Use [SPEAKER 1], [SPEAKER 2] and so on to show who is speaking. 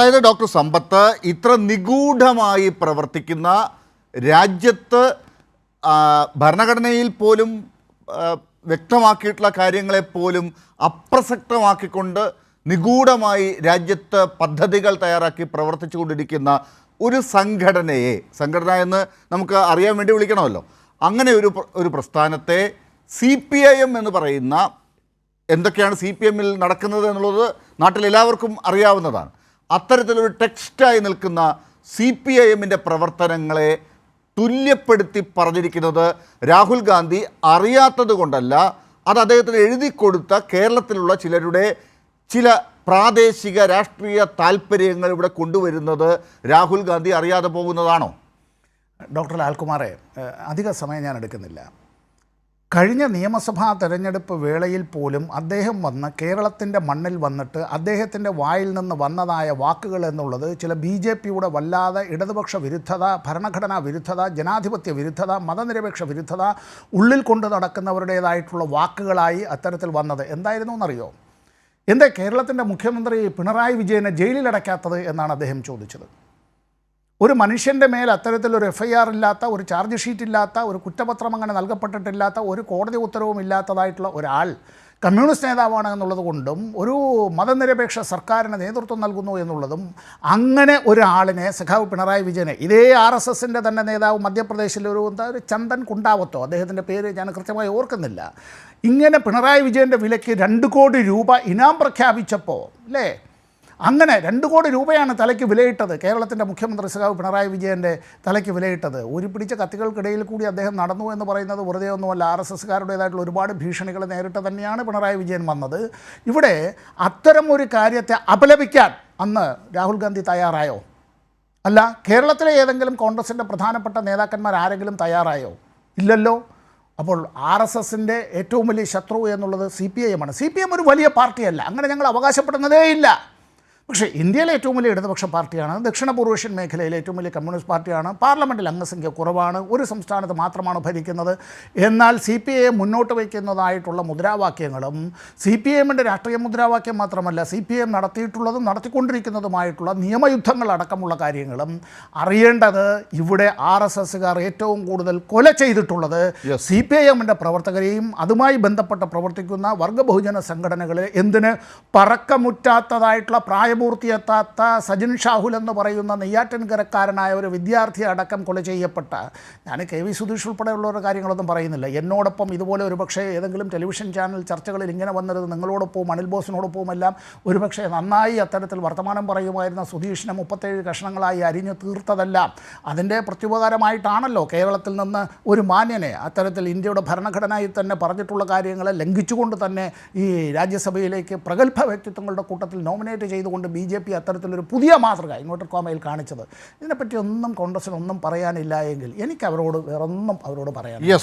[SPEAKER 1] അതായത് ഡോക്ടർ സമ്പത്ത് ഇത്ര നിഗൂഢമായി പ്രവർത്തിക്കുന്ന രാജ്യത്ത് ഭരണഘടനയിൽ പോലും വ്യക്തമാക്കിയിട്ടുള്ള കാര്യങ്ങളെപ്പോലും അപ്രസക്തമാക്കിക്കൊണ്ട് നിഗൂഢമായി രാജ്യത്ത് പദ്ധതികൾ തയ്യാറാക്കി പ്രവർത്തിച്ചു കൊണ്ടിരിക്കുന്ന ഒരു സംഘടന എന്ന് നമുക്ക് അറിയാൻ വേണ്ടി വിളിക്കണമല്ലോ. അങ്ങനെ ഒരു പ്രസ്ഥാനത്തെ CPIM എന്ന് പറയുന്ന, എന്തൊക്കെയാണ് CPMൽ നടക്കുന്നത് എന്നുള്ളത് നാട്ടിലെല്ലാവർക്കും അറിയാവുന്നതാണ്. അത്തരത്തിലൊരു ടെക്സ്റ്റായി നിൽക്കുന്ന CPIMൻ്റെ പ്രവർത്തനങ്ങളെ തുല്യപ്പെടുത്തി പറഞ്ഞിരിക്കുന്നത് രാഹുൽ ഗാന്ധി അറിയാത്തത് കൊണ്ടല്ല, അത് അദ്ദേഹത്തിന് എഴുതി കൊടുത്ത കേരളത്തിലുള്ള ചില പ്രാദേശിക രാഷ്ട്രീയ താല്പര്യങ്ങൾ ഇവിടെ കൊണ്ടുവരുന്നത് രാഹുൽ ഗാന്ധി അറിയാതെ പോകുന്നതാണോ?
[SPEAKER 2] ഡോക്ടർ ലാൽകുമാറെ, അധിക സമയം ഞാൻ എടുക്കുന്നില്ല. കഴിഞ്ഞ നിയമസഭാ തെരഞ്ഞെടുപ്പ് വേളയിൽ പോലും അദ്ദേഹം വന്ന് കേരളത്തിൻ്റെ മണ്ണിൽ വന്നിട്ട് അദ്ദേഹത്തിൻ്റെ വായിൽ നിന്ന് വന്നതായ വാക്കുകൾ എന്നുള്ളത് ചില BJPയുടെ വല്ലാതെ ഇടതുപക്ഷ വിരുദ്ധത, ഭരണഘടനാ വിരുദ്ധത, ജനാധിപത്യ വിരുദ്ധത, മതനിരപേക്ഷ വിരുദ്ധത ഉള്ളിൽ കൊണ്ട് നടക്കുന്നവരുടേതായിട്ടുള്ള വാക്കുകളായി അത്തരത്തിൽ വന്നത് എന്തായിരുന്നു എന്നറിയോ? എന്താ കേരളത്തിൻ്റെ മുഖ്യമന്ത്രി പിണറായി വിജയനെ ജയിലിലടയ്ക്കാത്തത് എന്നാണ് അദ്ദേഹം ചോദിച്ചത്. ഒരു മനുഷ്യൻ്റെ മേൽ അത്തരത്തിലൊരു FIR ഇല്ലാത്ത, ഒരു ചാർജ് ഷീറ്റ് ഇല്ലാത്ത, ഒരു കുറ്റപത്രം അങ്ങനെ നൽകപ്പെട്ടിട്ടില്ലാത്ത, ഒരു കോടതി ഉത്തരവും ഇല്ലാത്തതായിട്ടുള്ള ഒരാൾ കമ്മ്യൂണിസ്റ്റ് നേതാവാണ് എന്നുള്ളത് കൊണ്ടും ഒരു മതനിരപേക്ഷ സർക്കാരിന് നേതൃത്വം നൽകുന്നു എന്നുള്ളതും, അങ്ങനെ ഒരാളിനെ സഖാവ് പിണറായി വിജയനെ, ഇതേ RSSൻ്റെ തന്നെ നേതാവ് മധ്യപ്രദേശിലെ ഒരു ചന്ദൻ കുണ്ടാവത്തോ, അദ്ദേഹത്തിൻ്റെ പേര് ഞാൻ കൃത്യമായി ഓർക്കുന്നില്ല, ഇങ്ങനെ പിണറായി വിജയൻ്റെ വിലയ്ക്ക് 2 കോടി രൂപ ഇനാം പ്രഖ്യാപിച്ചപ്പോൾ അല്ലേ, അങ്ങനെ 2 കോടി രൂപയാണ് തലയ്ക്ക് വിലയിട്ടത്. കേരളത്തിൻ്റെ മുഖ്യമന്ത്രി സഖാവ് പിണറായി വിജയൻ്റെ തലയ്ക്ക് വിലയിട്ടത്. ഊരിപ്പിടിച്ച കത്തികൾക്കിടയിൽ കൂടി അദ്ദേഹം നടന്നു എന്ന് പറയുന്നത് വെറുതെ ഒന്നുമല്ല. RSSകാരുടേതായിട്ടുള്ള ഒരുപാട് ഭീഷണികൾ നേരിട്ട് തന്നെയാണ് പിണറായി വിജയൻ വന്നത്. ഇവിടെ അത്തരം ഒരു കാര്യത്തെ അപലപിക്കാൻ അന്ന് രാഹുൽ ഗാന്ധി തയ്യാറായോ? അല്ല, കേരളത്തിലെ ഏതെങ്കിലും കോൺഗ്രസിൻ്റെ പ്രധാനപ്പെട്ട നേതാക്കന്മാർ ആരെങ്കിലും തയ്യാറായോ? ഇല്ലല്ലോ. അപ്പോൾ RSSൻ്റെ ഏറ്റവും വലിയ ശത്രു എന്നുള്ളത് CPIM ആണ്. CPIM ഒരു വലിയ പാർട്ടിയല്ല, അങ്ങനെ ഞങ്ങൾ അവകാശപ്പെടുന്നതേ ഇല്ല. പക്ഷേ ഇന്ത്യയിലെ ഏറ്റവും വലിയ ഇടതുപക്ഷ പാർട്ടിയാണ്, ദക്ഷിണ പൂർവേഷ്യൻ മേഖലയിലെ ഏറ്റവും വലിയ കമ്മ്യൂണിസ്റ്റ് പാർട്ടിയാണ്, പാർലമെൻറ്റിൽ അംഗസംഖ്യ കുറവാണ്, ഒരു സംസ്ഥാനത്ത് മാത്രമാണ് ഭരിക്കുന്നത്. എന്നാൽ CPIM മുന്നോട്ട് വയ്ക്കുന്നതായിട്ടുള്ള മുദ്രാവാക്യങ്ങളും CPIMൻ്റെ രാഷ്ട്രീയ മുദ്രാവാക്യം മാത്രമല്ല, CPIM നടത്തിയിട്ടുള്ളതും നടത്തിക്കൊണ്ടിരിക്കുന്നതുമായിട്ടുള്ള നിയമയുദ്ധങ്ങളടക്കമുള്ള കാര്യങ്ങളും അറിയേണ്ടത്. ഇവിടെ RSSകാർ ഏറ്റവും കൂടുതൽ കൊല ചെയ്തിട്ടുള്ളത് CPIMൻ്റെ പ്രവർത്തകരെയും അതുമായി ബന്ധപ്പെട്ട് പ്രവർത്തിക്കുന്ന വർഗ ബഹുജന സംഘടനകളെ, എന്തിന് പറക്കമുറ്റാത്തതായിട്ടുള്ള പൂർത്തിയെത്താത്ത സജിൻ ഷാഹുൽ എന്ന് പറയുന്ന നെയ്യാറ്റിൻകരക്കാരനായ ഒരു വിദ്യാർത്ഥി അടക്കം കൊല ചെയ്യപ്പെട്ട, ഞാൻ KV സുധീഷ് ഉൾപ്പെടെയുള്ളവരുടെ കാര്യങ്ങളൊന്നും പറയുന്നില്ല, എന്നോടൊപ്പം ഇതുപോലെ ഒരുപക്ഷെ ഏതെങ്കിലും ടെലിവിഷൻ ചാനൽ ചർച്ചകളിൽ ഇങ്ങനെ വന്നിരുന്നത് നിങ്ങളോടൊപ്പവും അനിൽ ബോസിനോടൊപ്പവും എല്ലാം ഒരുപക്ഷെ നന്നായി അത്തരത്തിൽ വർത്തമാനം പറയുമായിരുന്ന സുധീഷിനെ 37 കഷ്ണങ്ങളായി അരിഞ്ഞു തീർത്തതല്ല. അതിൻ്റെ പ്രത്യുപകാരമായിട്ടാണല്ലോ കേരളത്തിൽ നിന്ന് ഒരു മാന്യനെ അത്തരത്തിൽ ഇന്ത്യയുടെ ഭരണഘടനയിൽ തന്നെ പറഞ്ഞിട്ടുള്ള കാര്യങ്ങളെ ലംഘിച്ചുകൊണ്ട് തന്നെ ഈ രാജ്യസഭയിലേക്ക് പ്രഗത്ഭ വ്യക്തിത്വങ്ങളുടെ കൂട്ടത്തിൽ നോമിനേറ്റ് ചെയ്തുകൊണ്ട് BJP അത്തരത്തിലൊരു പുതിയ മാതൃക ഇൻവെർട്ടഡ് കോമയിൽ കാണിച്ചത്. ഇതിനെപ്പറ്റി ഒന്നും കോൺഗ്രസിനൊന്നും പറയാനില്ല എങ്കിൽ എനിക്ക് വേറൊന്നും അവരോട് പറയാനില്ല.